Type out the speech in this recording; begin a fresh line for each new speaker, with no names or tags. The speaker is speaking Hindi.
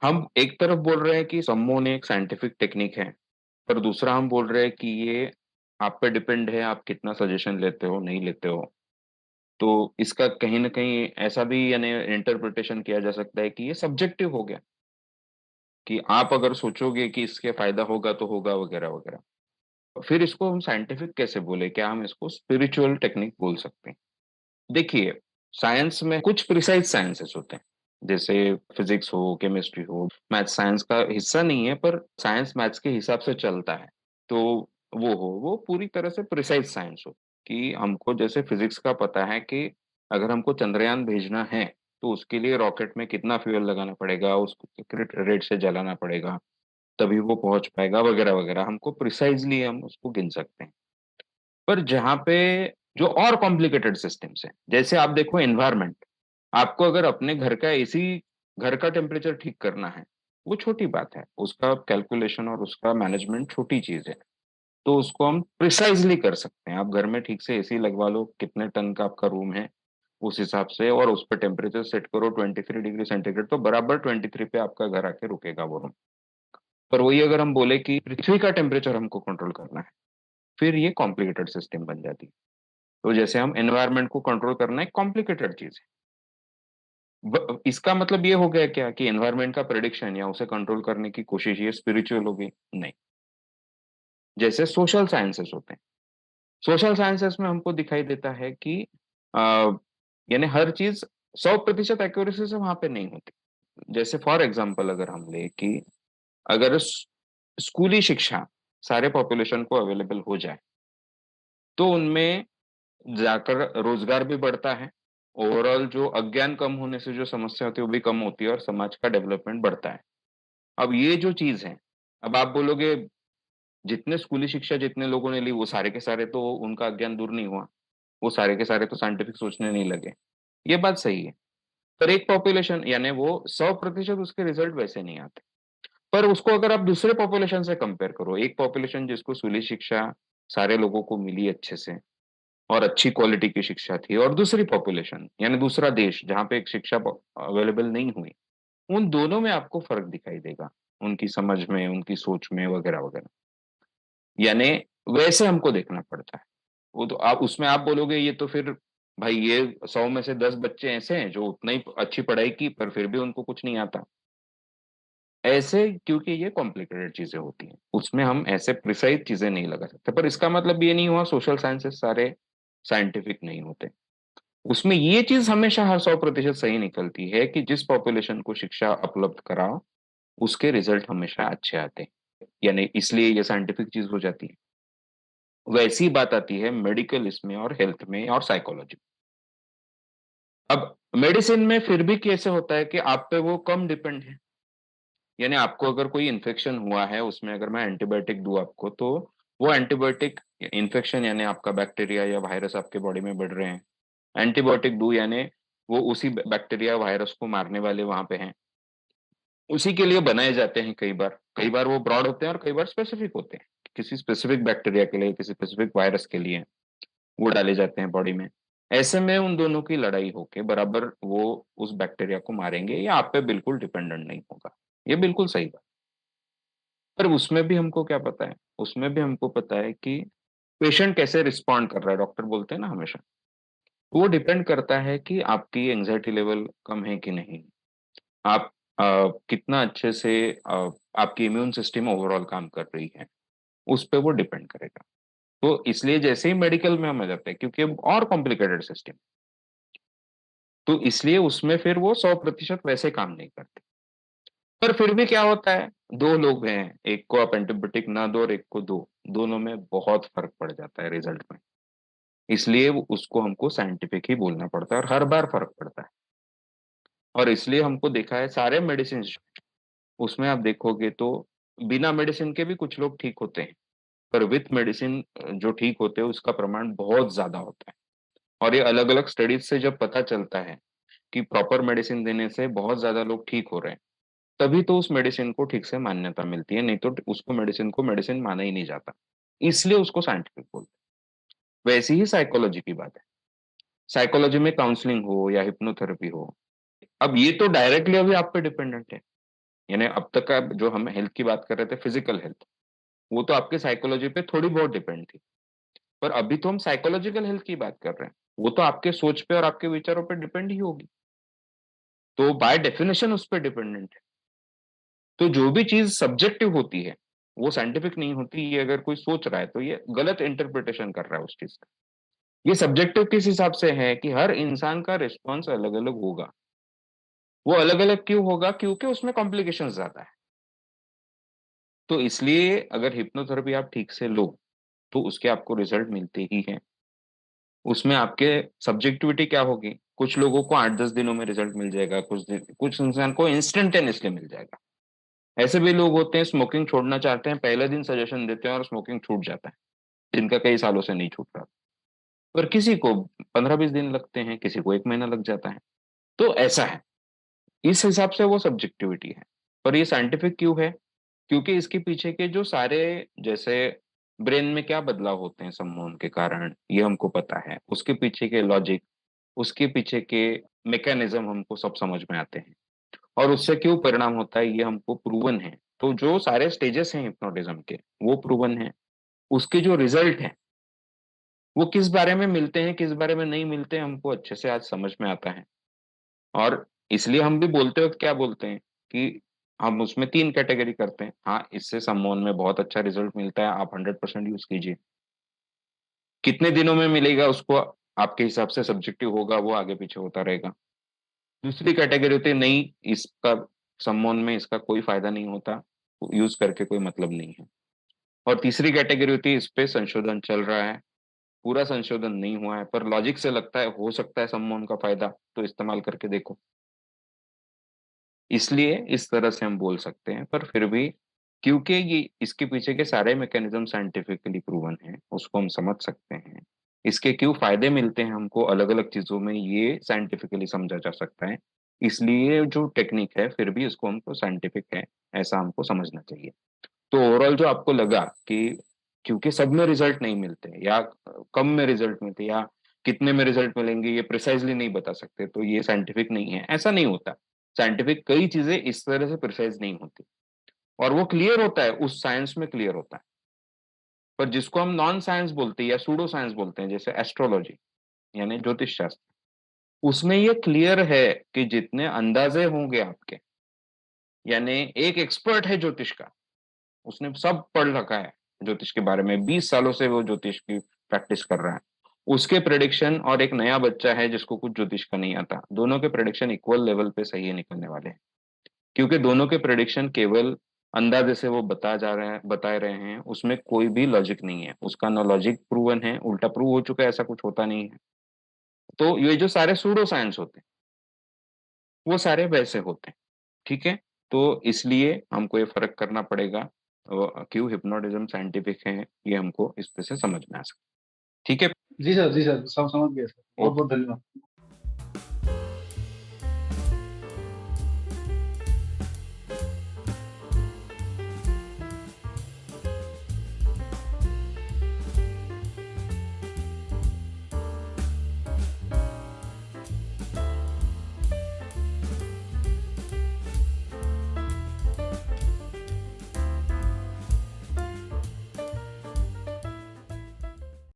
हम एक तरफ बोल रहे हैं कि सम्मोहन एक साइंटिफिक टेक्निक है, पर दूसरा हम बोल रहे हैं कि ये आप पे डिपेंड है, आप कितना सजेशन लेते हो, नहीं लेते हो। तो इसका कहीं न कहीं ऐसा भी यानी इंटरप्रिटेशन किया जा सकता है कि ये सब्जेक्टिव हो गया, कि आप अगर सोचोगे कि इसके फ़ायदा होगा तो होगा वगैरह-वगैरह। फिर इसको हम साइंटिफिक कैसे बोले? क्या हम इसको स्पिरिचुअल टेक्निक बोल सकते हैं? देखिए, साइंस में कुछ प्रिसाइज़ साइंसेस होते हैं, जैसे फिज़िक्स हो, केमिस्ट्री हो, मैथ साइंस का हिस्सा नहीं है पर साइंस मैथ्स के हिसाब से चलता है। तो वो पूरी तरह से प्रिसाइज़ साइंस हो, कि हमको जैसे फिज़िक्स का पता है कि अगर हमको चंद्रयान भेजना है, तो उसके लिए रॉकेट में कितना फ्यूल लगाना पड़ेगा, उसको कितने रेट से जलाना पड़ेगा, तभी वो पहुँच पाएगा वगैरह-वगैरह। हमको प्रिसाइज़ली हम उसको गिन सकते हैं। पर जहाँ पे जो और कॉम्प्लिकेटेड सिस्टम्स हैं, जैसे आप देखो एनवायरनमेंट, आपको अगर अपने घर का एसी घर का टेम्परेचर ठीक करना है, वो छोटी बात है। उसका कैलकुलेशन और उसका मैनेजमेंट छोटी चीज़ है। तो उसको हम प्रिसाइज़ली कर सकते हैं। आप घर में ठीक से एसी लगवा लो, कितने टन का आपका रूम है, उस हिसाब से और उस पे टेम्परेचर सेट करो 23 डिग्री सेंटीग्रेड तो बराबर 23 पे आपका घर आके रुकेगा वो रूम। पर वही अगर हम बोले कि पृथ्वी का टेम्परेचर हमको कंट्रोल करना है, फिर ये कॉम्प्लिकेटेड सिस्टम बन जाती है। तो जैसे हम एनवायरनमेंट को कंट्रोल करना एक कॉम्प्लिकेटेड चीज़ है। इसका मतलब ये हो गया क्या कि एनवायरनमेंट का प्रेडिक्शन या उसे कंट्रोल करने की कोशिश ये स्पिरिचुअल हो गई? नहीं। जैसे सोशल साइंसेस होते हैं। सोशल साइंसेस में हमको दिखाई देता है कि अ, यानी हर चीज़ 100% एक्यूरेसी से वहाँ पे नहीं होती। जैसे फॉर एग्ज़ाम्पल अगर हम लें कि अगर स्कूली शिक्षा सारे पॉपुलेशन को अवेलेबल हो जाए, तो उनमें जाकर रोज़गार भी बढ़ता है। ओवरऑल जो अज्ञान कम होने से जो समस्या होती है, वो भी कम होती है और समाज का डेवलपमेंट बढ़ता है। अब ये जो चीज़ है, अब आप बोलोगे जितने स्कूली शिक्षा जितने लोगों ने ली, वो सारे के सारे तो उनका अज्ञान दूर नहीं हुआ। वो सारे के सारे तो साइंटिफिक सोचने नहीं लगे। ये बात सही है। पर एक पॉपुलेशन यानी वो 100% उसके रिज़ल्ट वैसे नहीं आते। पर उसको अगर आप दूसरे पॉपुलेशन से कंपेयर करो, एक पॉपुलेशन जिसको स्कूली शिक्षा सारे लोगों को मिली अच्छे से और अच्छी क्वालिटी की शिक्षा थी और दूसरी पॉपुलेशन यानी दूसरा देश जहाँ पे एक शिक्षा अवेलेबल नहीं हुई, उन दोनों में आपको फ़र्क दिखाई देगा। उनकी समझ में, उनकी सोच में वगैरह-वगैरह। यानी वैसे हमको देखना पड़ता है। वो तो आप उसमें आप बोलोगे ये तो फिर भाई ये 100 में से 10 बच्चे ऐसे हैं जो उतना ही अच्छी पढ़ाई की पर फिर भी उनको कुछ नहीं आता। ऐसे क्योंकि ये कॉम्प्लिकेटेड चीज़ें होती हैं। उसमें हम ऐसे प्रिसाइज़ चीज़ें नहीं लगा सकते। पर इसका मतलब ये नहीं हुआ सोशल साइंसेज़ सारे साइंटिफिक नहीं होते। उसमें ये चीज़ हमेशा हर 100% सही निकलती है कि जिस पॉपुलेशन को शिक्षा उपलब्ध कराओ, उसके रिज़ल्ट हमेशा अच्छे आते हैं। यानी इसलिए ये साइंटिफिक चीज़ हो जाती है। वैसी बात आती है मेडिकल इसमें और हेल्थ में और साइकोलॉजी। अब मेडिसिन में फिर भी कैसे होता है कि आप पे वो कम डिपेंड है। यानी आपको अगर कोई इन्फेक्शन हुआ है, उसमें अगर मैं एंटीबायोटिक दूँ आपको, तो वो एंटीबायोटिक इन्फेक्शन यानी आपका बैक्टीरिया या वायरस आपके बॉडी में बढ़ रहे हैं। एंटीबायोटिक दूँ यानी वो उसी बैक्टीरिया, वायरस को मारने वाले वहाँ पे हैं। उसी के लिए बनाए जाते हैं कई बार। कई बार वो ब्रॉड होते हैं और कई बार स्पेसिफिक होते हैं। किसी स्पेसिफिक बैक्टीरिया के लिए, किसी स्पेसिफिक वायरस के लिए वो डाले जाते हैं बॉडी में। ऐसे में उन दोनों की लड़ाई होके बराबर वो उस बैक्टीरिया को मारेंगे, ये आप पे बिल्कुल डिपेंडेंट नहीं होगा। ये बिल्कुल सही बात। पर उसमें भी हमको क्या पता है? उसमें भी हमको पता है कि पेशेंट कैसे रिस्पॉन्ड कर रहा है, डॉक्टर बोलते हैं ना हमेशा। वो डिपेंड करता है कि आपकी एंग्ज़ायटी लेवल कम है कि नहीं। आप कितना अच्छे से आपकी इम्यून सिस्टम ओवरऑल काम कर रही है, उस पे वो डिपेंड करेगा। तो इसलिए जैसे ही मेडिकल में हम आ जाते हैं क्योंकि अब और कॉम्प्लिकेटेड सिस्टम, तो इसलिए उसमें फिर वो 100% वैसे काम नहीं करते। पर फिर भी क्या होता है, 2 लोग हैं, एक को आप एंटीबायोटिक ना दो और एक को दो, दोनों में बहुत फ़र्क पड़ जाता है रिज़ल्ट में। इसलिए वो उसको हमको साइंटिफिक ही बोलना पड़ता है और हर बार फ़र्क पड़ता है। और इसलिए हमको देखा है सारे मेडिसिन्स उसमें आप देखोगे तो बिना मेडिसिन के भी कुछ लोग ठीक होते हैं, पर विथ मेडिसिन जो ठीक होते हैं उसका प्रमाण बहुत ज़्यादा होता है। और ये अलग-अलग स्टडीज़ से जब पता चलता है कि प्रॉपर मेडिसिन देने से बहुत ज़्यादा लोग ठीक हो रहे हैं, तभी तो उस मेडिसिन को ठीक से मान्यता मिलती है, नहीं तो उसको मेडिसिन माना ही नहीं जाता। इसलिए उसको साइंटिफिक बोलते हैं। वैसी ही साइकोलॉजी की बात है। साइकोलॉजी में काउंसलिंग हो या हिप्नोथेरेपी हो, अब ये तो डायरेक्टली अभी आप पे डिपेंडेंट है। यानी अब तक का जो हम हेल्थ की बात कर रहे थे, फिजिकल हेल्थ, वो तो आपके साइकोलॉजी पे थोड़ी बहुत डिपेंड थी। पर अभी तो हम साइकोलॉजिकल हेल्थ की बात कर रहे हैं। वो तो आपके सोच पे और आपके विचारों पे डिपेंड ही होगी। तो बाय डेफिनेशन उस पे डिपेंडेंट है। तो जो भी चीज़ सब्जेक्टिव होती है, वो साइंटिफिक नहीं होती। ये अगर कोई सोच रहा है, तो ये गलत इंटरप्रिटेशन कर रहा है उस चीज़ का। ये सब्जेक्टिव किस हिसाब से है कि हर इंसान का रिस्पॉन्स अलग-अलग होगा। वो अलग-अलग क्यों होगा? क्योंकि उसमें कॉम्प्लिकेशंस ज़्यादा है। तो इसलिए अगर हिप्नोथेरेपी आप ठीक से लो, तो उसके आपको रिजल्ट मिलते ही हैं। उसमें आपके सब्जेक्टिविटी क्या होगी? कुछ लोगों को 8-10 दिनों में रिजल्ट मिल जाएगा, कुछ इंसान को इंस्टेंटेनियसली मिल जाएगा। ऐसे भी लोग होते हैं स्मोकिंग छोड़ना चाहते हैं, पहले दिन सजेशन देते हैं और स्मोकिंग छूट जाता है, जिनका कई सालों से नहीं छूट रहा। पर किसी को 15-20 दिन लगते हैं, किसी को 1 महीना लग जाता है। तो ऐसा है। इस हिसाब से वो सब्जेक्टिविटी है। पर ये साइंटिफिक क्यों है? क्योंकि इसके पीछे के जो सारे, जैसे ब्रेन में क्या बदलाव होते हैं सम्मोहन के कारण, ये हमको पता है। उसके पीछे के लॉजिक, उसके पीछे के मैकेनिज्म हमको सब समझ में आते हैं। और उससे क्यों परिणाम होता है, ये हमको प्रूवन है। तो जो सारे स्टेजेस हैं हिप्नोटिज्म के, वो प्रूवन है। उसके जो रिजल्ट हैं, वो किस बारे में मिलते हैं, किस बारे में नहीं मिलते हैं, हमको अच्छे से आज समझ में आता है। और इसलिए हम भी बोलते वक़्त क्या बोलते हैं कि हम उसमें 3 कैटेगरी करते हैं। हाँ, इससे सम्मोहन में बहुत अच्छा रिज़ल्ट मिलता है, आप 100% यूज़ कीजिए। कितने दिनों में मिलेगा उसको आपके हिसाब से सब्जेक्टिव होगा, वो आगे-पीछे होता रहेगा। दूसरी कैटेगरी होती है, नहीं, इसका सम्मोहन में इसका कोई फ़ायदा नहीं होता, यूज़ करके कोई मतलब नहीं है। और तीसरी कैटेगरी होती है, इस पे संशोधन चल रहा है, पूरा संशोधन नहीं हुआ है, पर लॉजिक से लगता है हो सकता है सम्मोहन का फ़ायदा, तो इस्तेमाल करके देखो। इसलिए इस तरह से हम बोल सकते हैं, पर फिर भी क्योंकि ये इसके पीछे के सारे मैकेनिज़्म साइंटिफिकली प्रूवन हैं, उसको हम समझ सकते हैं। इसके क्यों फ़ायदे मिलते हैं हमको अलग-अलग चीज़ों में, ये साइंटिफिकली समझा जा सकता है। इसलिए जो टेक्निक है, फिर भी इसको हमको साइंटिफिक है, ऐसा हमको समझना चाहिए। तो ओवरऑल जो आपको लगा कि क्योंकि सब में रिज़ल्ट नहीं मिलते, या कम में रिज़ल्ट मिलते, या कितने में रिज़ल्ट मिलेंगे ये प्रिसाइज़ली नहीं बता सकते, तो ये साइंटिफिक नहीं है, ऐसा नहीं होता। साइंटिफिक कई चीज़ें इस तरह से प्रिसाइज़ नहीं होती, और वो क्लियर होता है, उस साइंस में क्लियर होता है। पर जिसको हम नॉन साइंस बोलते हैं या सूडो साइंस बोलते हैं, जैसे एस्ट्रोलॉजी यानी ज्योतिष शास्त्र, उसमें ये क्लियर है कि जितने अंदाज़े होंगे आपके, यानी एक एक्सपर्ट है ज्योतिष का, उसने सब पढ़ रखा है ज्योतिष के बारे में, 20 सालों से वो ज्योतिष की प्रैक्टिस कर रहा है। उसके प्रेडिक्शन और एक नया बच्चा है जिसको कुछ ज्योतिष का नहीं आता, दोनों के प्रेडिक्शन इक्वल लेवल पे सही निकलने वाले हैं। क्योंकि दोनों के प्रेडिक्शन केवल अंदाजे से वो बता रहे हैं, उसमें कोई भी लॉजिक नहीं है। उसका ना लॉजिक प्रूवन है, उल्टा प्रूव हो चुका है, ऐसा कुछ होता नहीं है। तो ये जो सारे सूडो साइंस होते हैं, वो सारे वैसे होते हैं, ठीक है? तो इसलिए हमको ये फ़र्क करना पड़ेगा, क्यों हिप्नोटिज़्म साइंटिफिक है, ये हमको इस पे से समझ में आ सकता है। ठीक है?
जी सर, जी सर, समझ गया सर।
ओके।
बहुत-बहुत धन्यवाद।